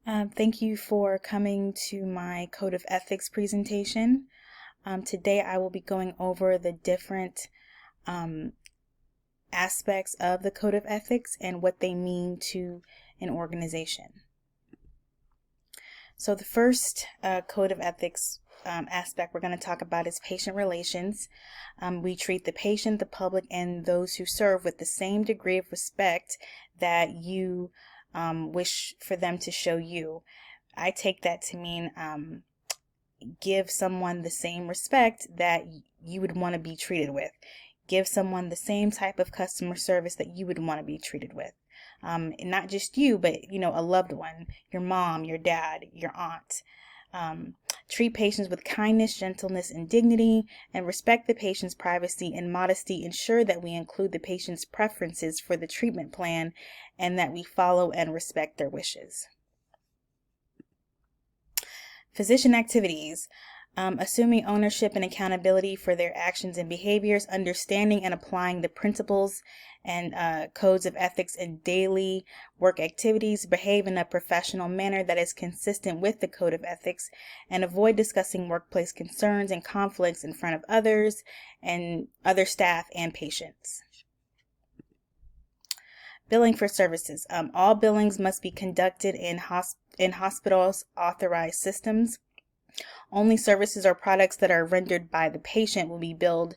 Thank you for coming to my Code of Ethics presentation. Today I will be going over the different um, aspects of the Code of Ethics and what they mean to an organization. So the first Code of Ethics aspect we're going to talk about is patient relations. We treat the patient, the public, and those who serve with the same degree of respect that you wish for them to show you. I take that to mean give someone the same respect that you would want to be treated with. Give someone the same type of customer service that you would want to be treated with. And not just you, but a loved one, your mom, your dad, your aunt. Treat patients with kindness, gentleness, and dignity, and respect the patient's privacy and modesty. Ensure that we include the patient's preferences for the treatment plan and that we follow and respect their wishes. Physician activities. Assuming ownership and accountability for their actions and behaviors, understanding and applying the principles and codes of ethics in daily work activities, behave in a professional manner that is consistent with the code of ethics, and avoid discussing workplace concerns and conflicts in front of others and other staff and patients. Billing for services. All billings must be conducted in hospitals' authorized systems. Only services or products that are rendered by the patient will be billed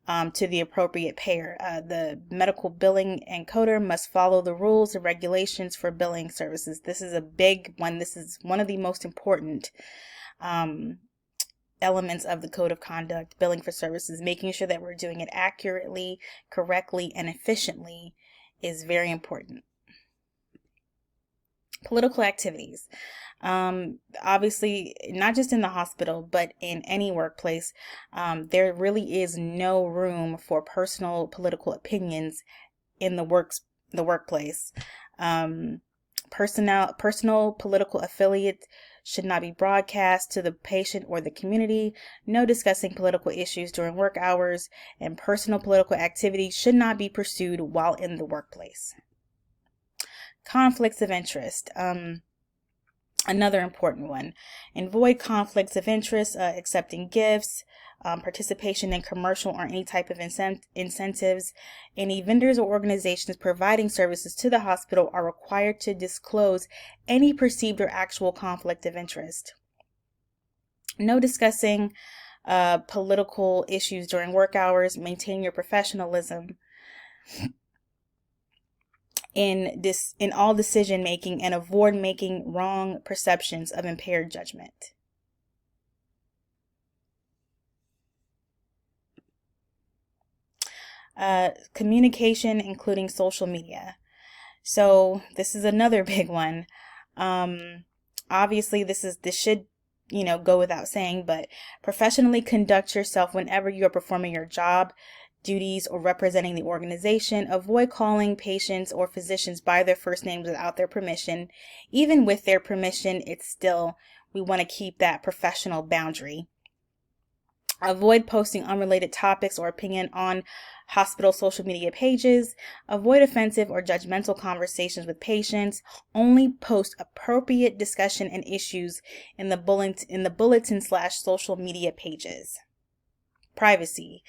to the appropriate payer. The medical billing encoder must follow the rules and regulations for billing services. This is a big one. This is one of the most important elements of the code of conduct, billing for services. Making sure that we're doing it accurately, correctly, and efficiently is very important. Political activities. Obviously, not just in the hospital, but in any workplace, there really is no room for personal political opinions in the workplace. Personal political affiliates should not be broadcast to the patient or the community. No discussing political issues during work hours, and personal political activities should not be pursued while in the workplace. Conflicts of interest. Another important one. Avoid conflicts of interest, accepting gifts, participation in commercial or any type of incentives. Any vendors or organizations providing services to the hospital are required to disclose any perceived or actual conflict of interest. No discussing political issues during work hours. Maintain your professionalism in all decision making and avoid making wrong perceptions of impaired judgment. Communication, including social media. So this is another big one. Obviously this should go without saying, but professionally conduct yourself whenever you are performing your job duties or representing the organization. Avoid calling patients or physicians by their first names without their permission. Even with their permission, we want to keep that professional boundary. Avoid posting unrelated topics or opinion on hospital social media pages. Avoid offensive or judgmental conversations with patients. Only post appropriate discussion and issues in the bulletin/social media pages. Privacy.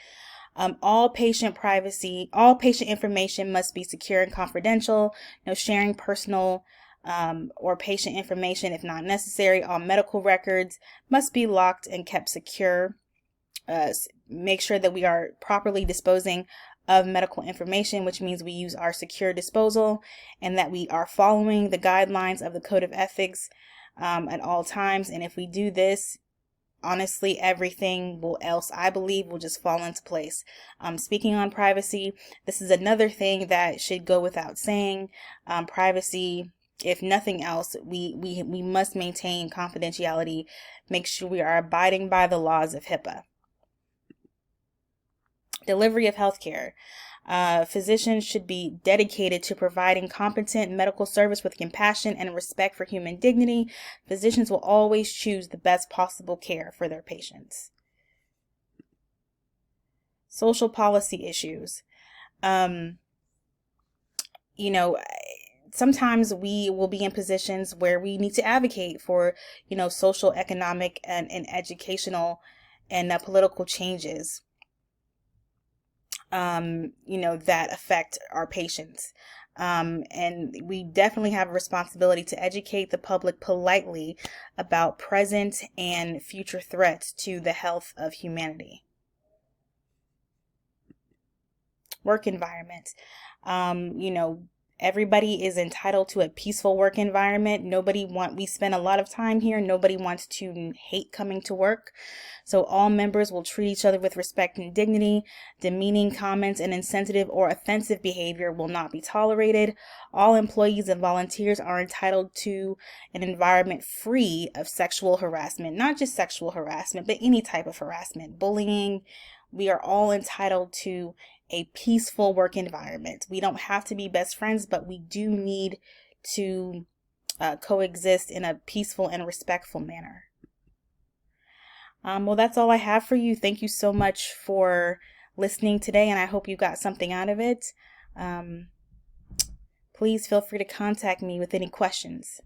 All patient information must be secure and confidential. No sharing personal or patient information if not necessary. All medical records must be locked and kept secure. Make sure that we are properly disposing of medical information, which means we use our secure disposal, and that we are following the guidelines of the Code of Ethics at all times. And if we do this, honestly, everything else, I believe, will just fall into place. Speaking on privacy, this is another thing that should go without saying. Privacy, if nothing else, we must maintain confidentiality. Make sure we are abiding by the laws of HIPAA. Delivery of healthcare. Physicians should be dedicated to providing competent medical service with compassion and respect for human dignity. Physicians will always choose the best possible care for their patients. Social policy issues. sometimes we will be in positions where we need to advocate for, social, economic, and educational and political changes, that affect our patients. And we definitely have a responsibility to educate the public politely about present and future threats to the health of humanity. Work environment. Everybody is entitled to a peaceful work environment. We spend a lot of time here. Nobody wants to hate coming to work. So all members will treat each other with respect and dignity. Demeaning comments and insensitive or offensive behavior will not be tolerated. All employees and volunteers are entitled to an environment free of sexual harassment, not just sexual harassment, but any type of harassment, bullying. We are all entitled to a peaceful work environment. We don't have to be best friends, but we do need to coexist in a peaceful and respectful manner. Well, that's all I have for you. Thank you so much for listening today, and I hope you got something out of it. Please feel free to contact me with any questions.